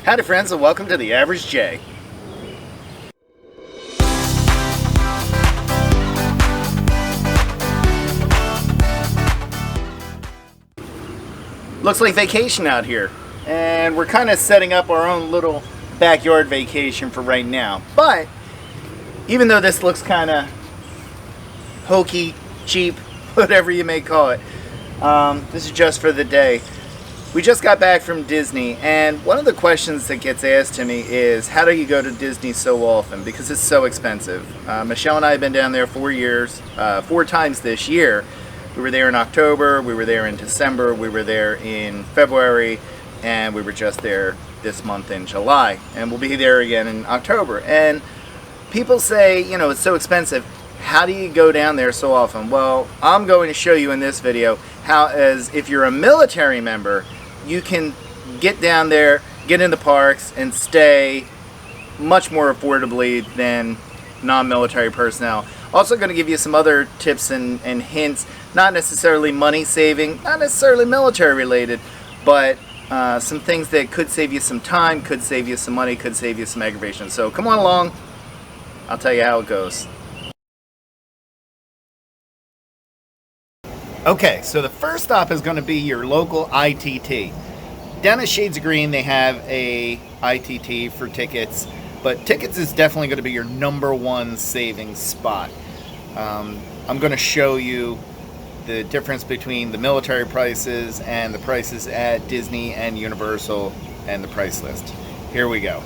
Howdy friends, and welcome to The Average J. Looks like vacation out here, and we're kind of setting up our own little backyard vacation for right now. But even though this looks kind of hokey, cheap, whatever you may call it, this is just for the day. We just got back from Disney, and one of the questions that gets asked to me is, how do you go to Disney so often? Because it's so expensive. Michelle and I have been down there 4 years, 4 times this year. We were there in October, we were there in December, we were there in February, and we were just there this month in July. And we'll be there again in October. And people say, you know, it's so expensive. How do you go down there so often? Well, I'm going to show you in this video how, as if you're a military member, you can get down there, get in the parks, and stay much more affordably than non-military personnel. Also going to give you some other tips and hints, not necessarily money saving, not necessarily military related, but some things that could save you some time, could save you some money, could save you some aggravation. So come on along, I'll tell you how it goes. Okay, so the first stop is going to be your local ITT. Down at Shades of Green, they have a ITT for tickets, but tickets is definitely going to be your #1 savings spot. I'm going to show you the difference between the military prices and the prices at Disney and Universal and the price list. Here we go.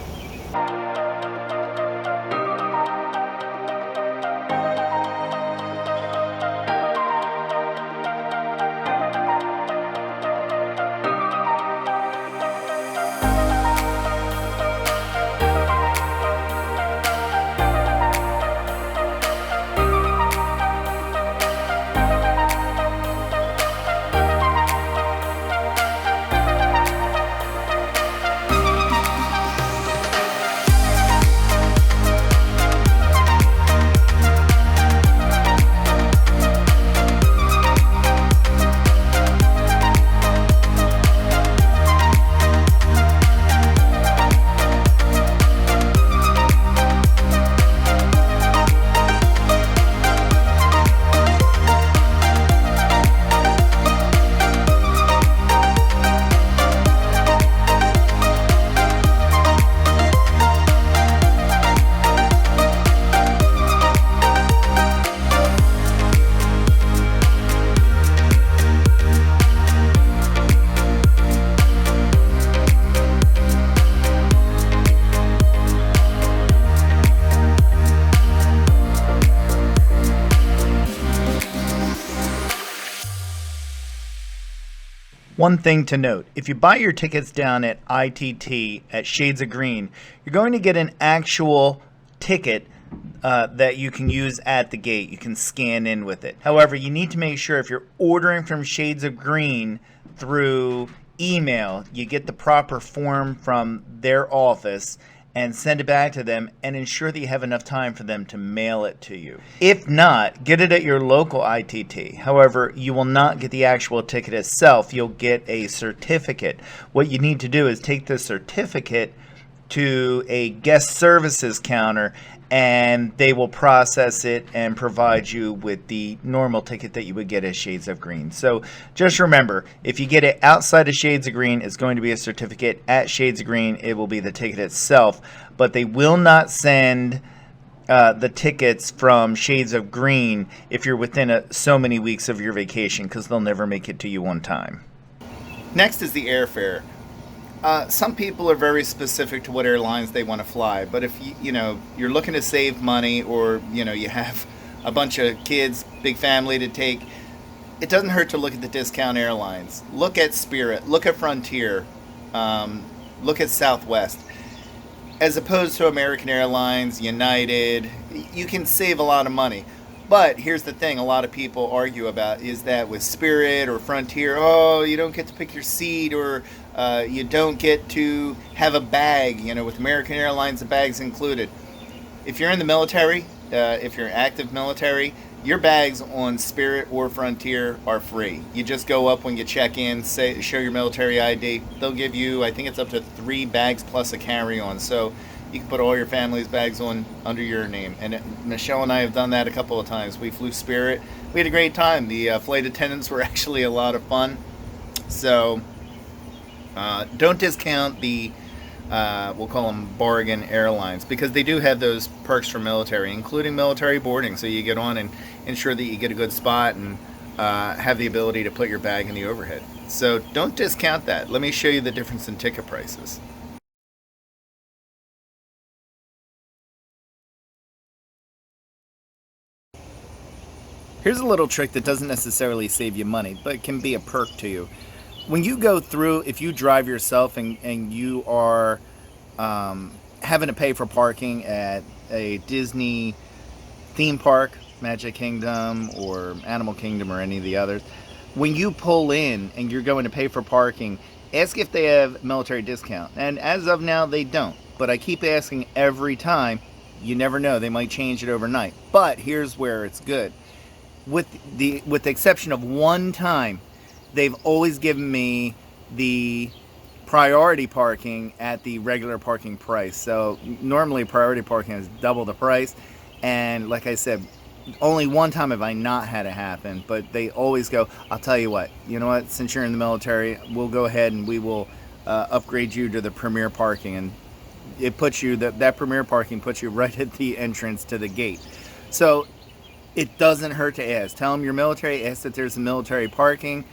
One thing to note, if you buy your tickets down at ITT at Shades of Green, you're going to get an actual ticket that you can use at the gate. You can scan in with it. However, you need to make sure if you're ordering from Shades of Green through email, you get the proper form from their office and send it back to them and ensure that you have enough time for them to mail it to you. If not, get it at your local ITT. However, you will not get the actual ticket itself. You'll get a certificate. What you need to do is take the certificate to a guest services counter and they will process it and provide you with the normal ticket that you would get at Shades of Green. So just remember, if you get it outside of Shades of Green, it's going to be a certificate. At Shades of Green, it will be the ticket itself, but they will not send the tickets from Shades of Green if you're within so many weeks of your vacation, because they'll never make it to you on time. Next is the airfare. Some people are very specific to what airlines they want to fly, but if you're looking to save money, or you have a bunch of kids, big family to take, it doesn't hurt to look at the discount airlines. Look at Spirit, look at Frontier, look at Southwest. As opposed to American Airlines, United, you can save a lot of money. But here's the thing a lot of people argue about is that with Spirit or Frontier, oh, you don't get to pick your seat, or you don't get to have a bag. With American Airlines, the bag's included. If you're in the military, if you're active military, Your bags on Spirit or Frontier are free. You just go up when you check in, say, show your military ID. They'll give you, I think it's up to 3 bags plus a carry-on. So you can put all your family's bags on under your name. And Michelle and I have done that a couple of times. We flew Spirit. We had a great time. The flight attendants were actually a lot of fun. So don't discount the we'll call them bargain airlines, because they do have those perks for military, including military boarding. So you get on and ensure that you get a good spot and have the ability to put your bag in the overhead. So don't discount that. Let me show you the difference in ticket prices. Here's a little trick that doesn't necessarily save you money, but can be a perk to you. When you go through, if you drive yourself and you are having to pay for parking at a Disney theme park, Magic Kingdom or Animal Kingdom or any of the others, when you pull in and you're going to pay for parking, ask if they have military discount. And as of now, they don't. But I keep asking every time. You never know, they might change it overnight. But here's where it's good. With the exception of one time, they've always given me the priority parking at the regular parking price. So normally priority parking is double the price. And like I said, only one time have I not had it happen, but they always go, I'll tell you what, since you're in the military, we'll go ahead and we will upgrade you to the premier parking. And it puts you, that premier parking puts you right at the entrance to the gate. So it doesn't hurt to ask. Tell them you're military, ask that there's a military parking.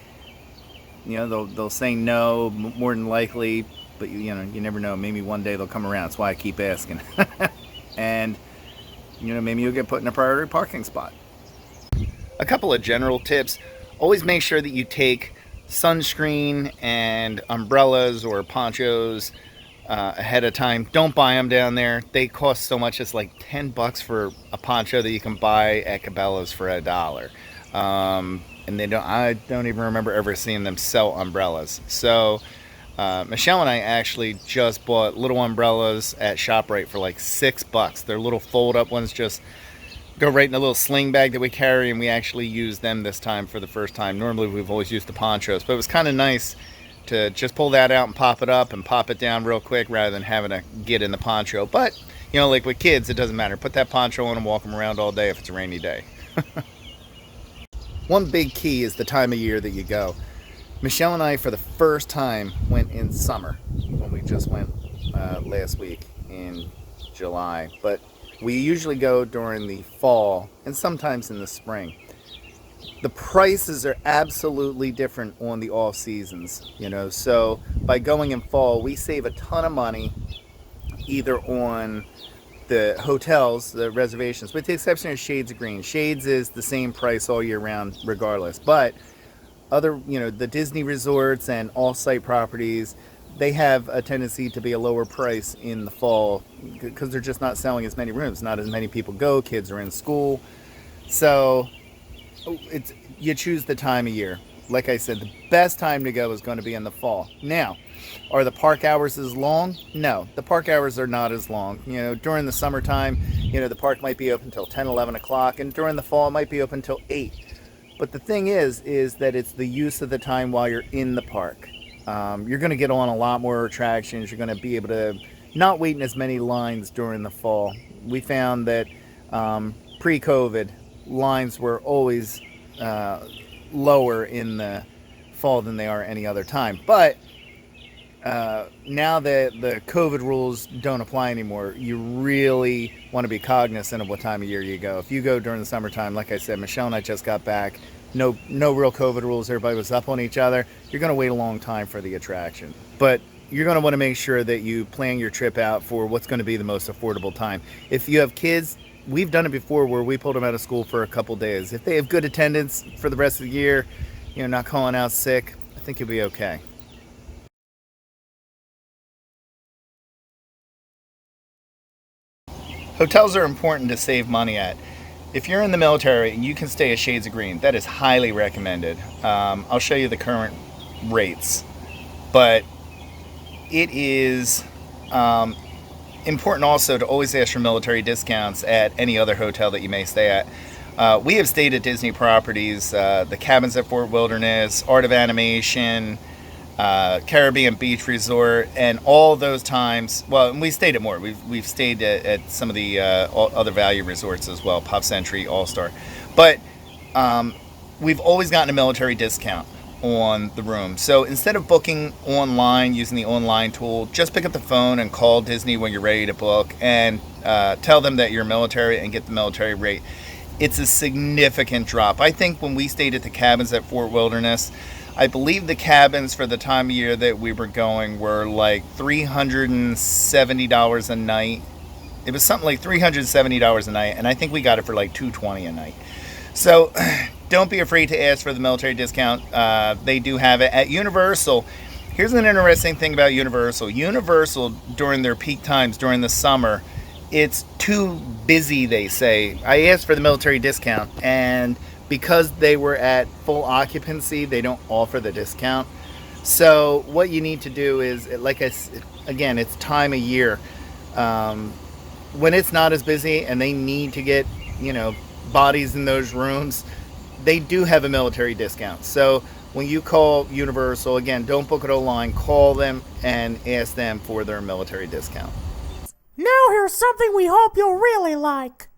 They'll say no more than likely, but you never know. Maybe one day they'll come around. That's why I keep asking. And maybe you'll get put in a priority parking spot. A couple of general tips. Always make sure that you take sunscreen and umbrellas or ponchos ahead of time. Don't buy them down there. They cost so much. It's like $10 for a poncho that you can buy at Cabela's for $1. And I don't even remember ever seeing them sell umbrellas. So Michelle and I actually just bought little umbrellas at ShopRite for like $6. They're little fold-up ones, just go right in a little sling bag that we carry, and we actually used them this time for the first time. Normally we've always used the ponchos, but it was kind of nice to just pull that out and pop it up and pop it down real quick rather than having to get in the poncho. But like with kids, it doesn't matter. Put that poncho on and walk them around all day if it's a rainy day. One big key is the time of year that you go. Michelle and I, for the first time, went in summer when we just went last week in July. But we usually go during the fall and sometimes in the spring. The prices are absolutely different on the off seasons, So by going in fall, we save a ton of money either on the hotels, the reservations, with the exception of Shades of Green. Shades is the same price all year round regardless. But other, the Disney resorts and all-site properties, they have a tendency to be a lower price in the fall because they're just not selling as many rooms. Not as many people go. Kids are in school. So you choose the time of year. Like I said, the best time to go is going to be in the fall. Now, are the park hours as long? No, the park hours are not as long. During the summertime, the park might be open until 10, 11 o'clock, and during the fall, it might be open until 8. But the thing is that it's the use of the time while you're in the park. You're going to get on a lot more attractions. You're going to be able to not wait in as many lines during the fall. We found that pre-COVID, lines were always lower in the fall than they are any other time. But now that the COVID rules don't apply anymore, you really want to be cognizant of what time of year you go. If you go during the summertime, like I said, Michelle and I just got back, no real COVID rules, everybody was up on each other, you're going to wait a long time for the attraction. But you're going to want to make sure that you plan your trip out for what's going to be the most affordable time. If you have kids, we've done it before where we pulled them out of school for a couple days. If they have good attendance for the rest of the year, not calling out sick, I think you'll be okay. Hotels are important to save money at. If you're in the military and you can stay at Shades of Green, that is highly recommended. I'll show you the current rates. But it is important also to always ask for military discounts at any other hotel that you may stay at. We have stayed at Disney properties, the Cabins at Fort Wilderness, Art of Animation, Caribbean Beach Resort, and all those times. Well, and we stayed at more. We've stayed at some of the other value resorts as well, Pop Century, All Star, but we've always gotten a military discount on the room. So instead of booking online using the online tool, just pick up the phone and call Disney when you're ready to book, and tell them that you're military and get the military rate. It's a significant drop. I think when we stayed at the Cabins at Fort Wilderness, I believe the cabins for the time of year that we were going were like $370 a night. It was something like $370 a night, and I think we got it for like $220 a night. So don't be afraid to ask for the military discount. They do have it at Universal. Here's an interesting thing about Universal. Universal, during their peak times during the summer, it's too busy, they say. I asked for the military discount, and because they were at full occupancy, they don't offer the discount. So what you need to do is, like I said, again, it's time of year. When it's not as busy and they need to get, bodies in those rooms, they do have a military discount. So when you call Universal, again, don't book it online. Call them and ask them for their military discount. Now here's something we hope you'll really like.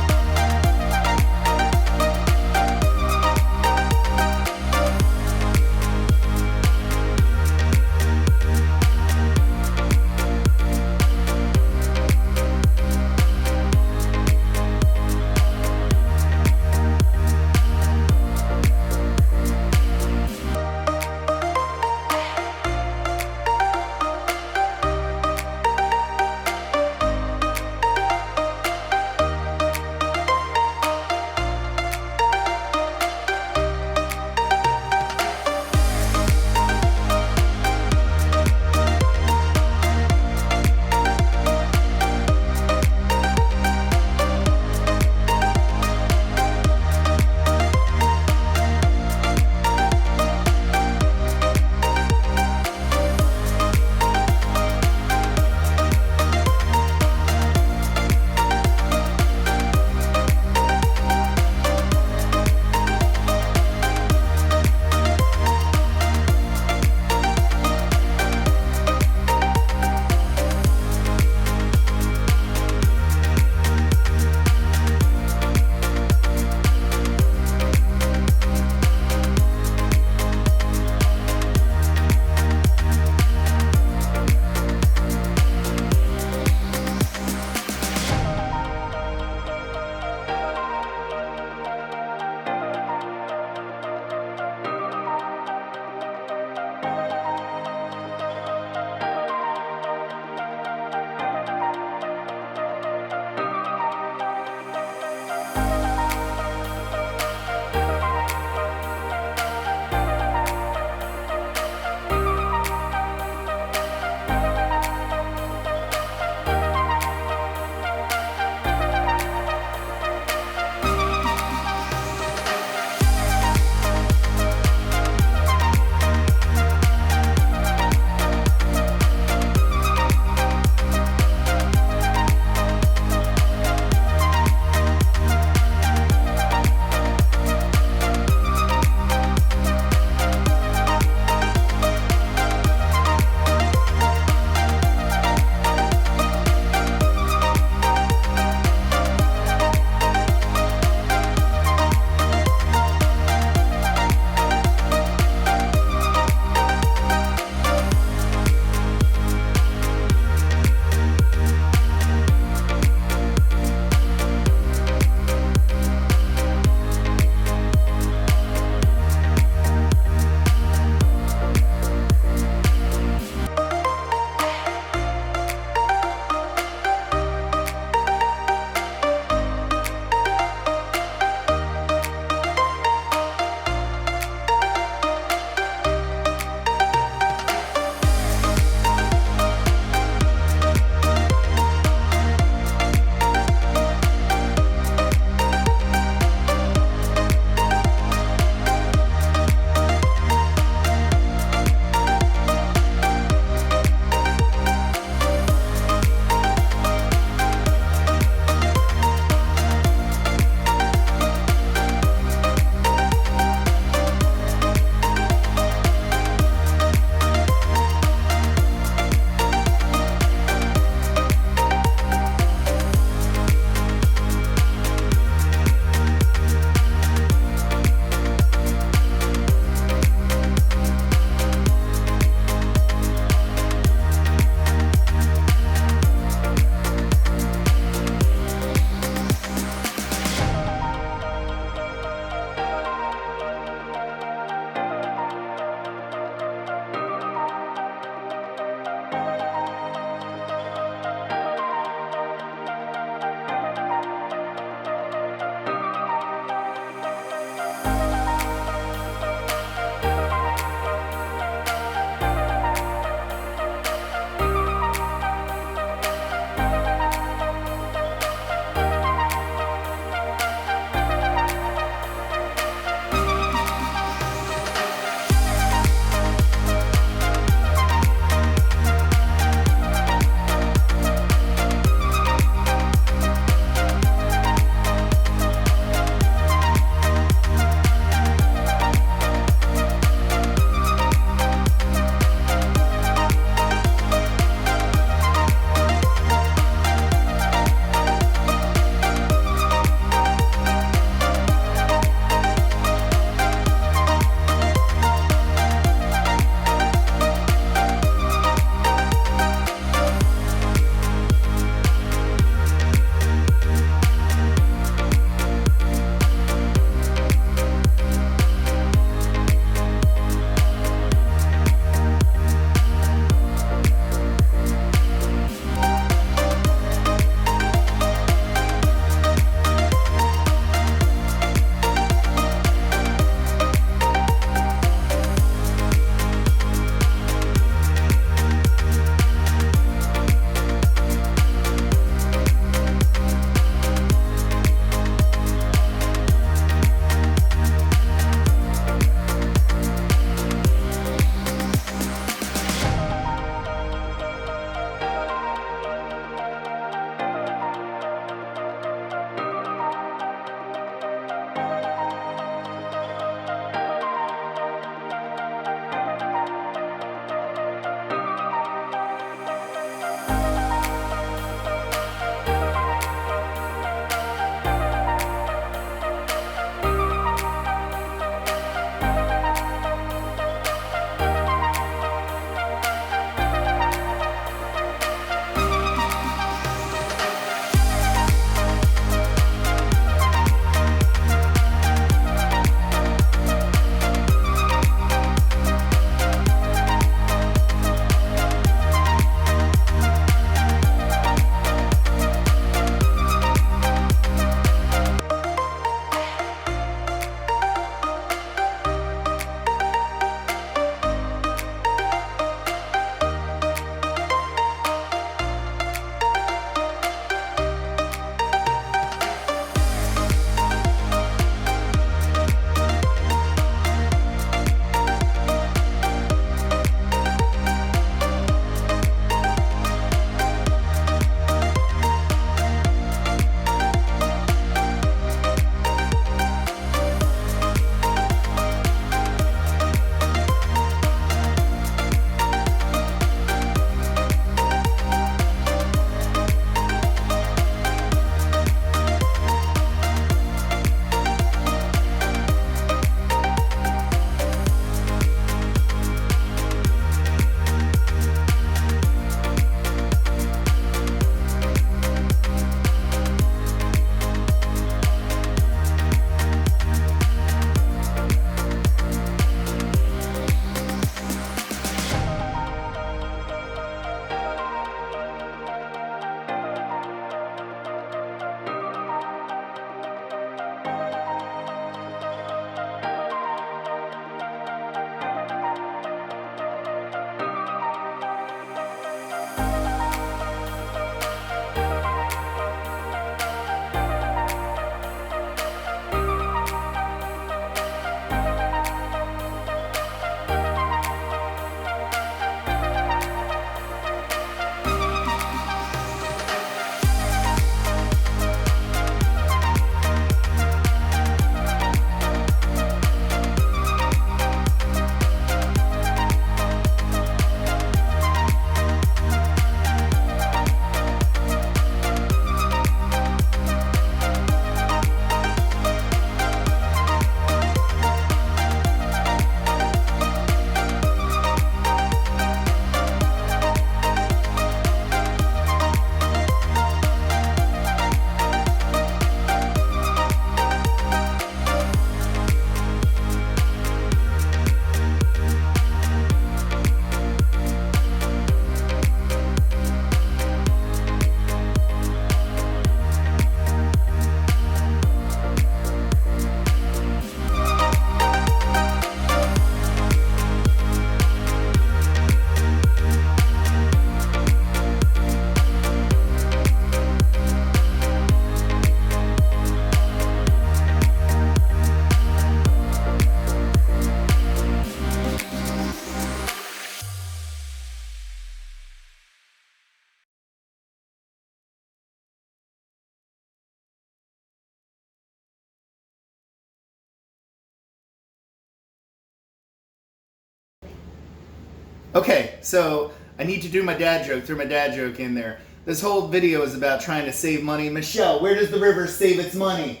Okay, so I need to do my dad joke, throw my dad joke in there. This whole video is about trying to save money. Michelle, where does the river save its money?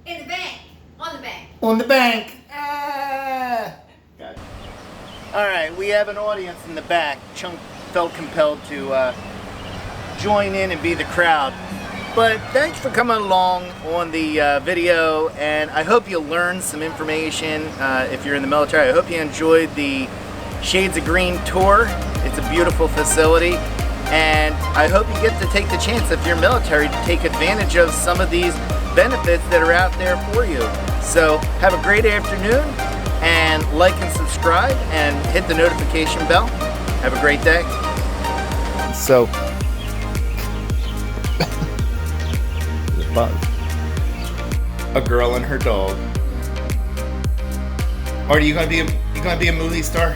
In the bank. On the bank. On the bank. Ah. Got it. All right, we have an audience in the back. Chunk felt compelled to join in and be the crowd. But thanks for coming along on the video, and I hope you learned some information if you're in the military. I hope you enjoyed the Shades of Green tour. It's a beautiful facility, and I hope you get to take the chance, if you're military, to take advantage of some of these benefits that are out there for you. So have a great afternoon, and like and subscribe and hit the notification bell. Have a great day. So a girl and her dog. Are you gonna be a movie star?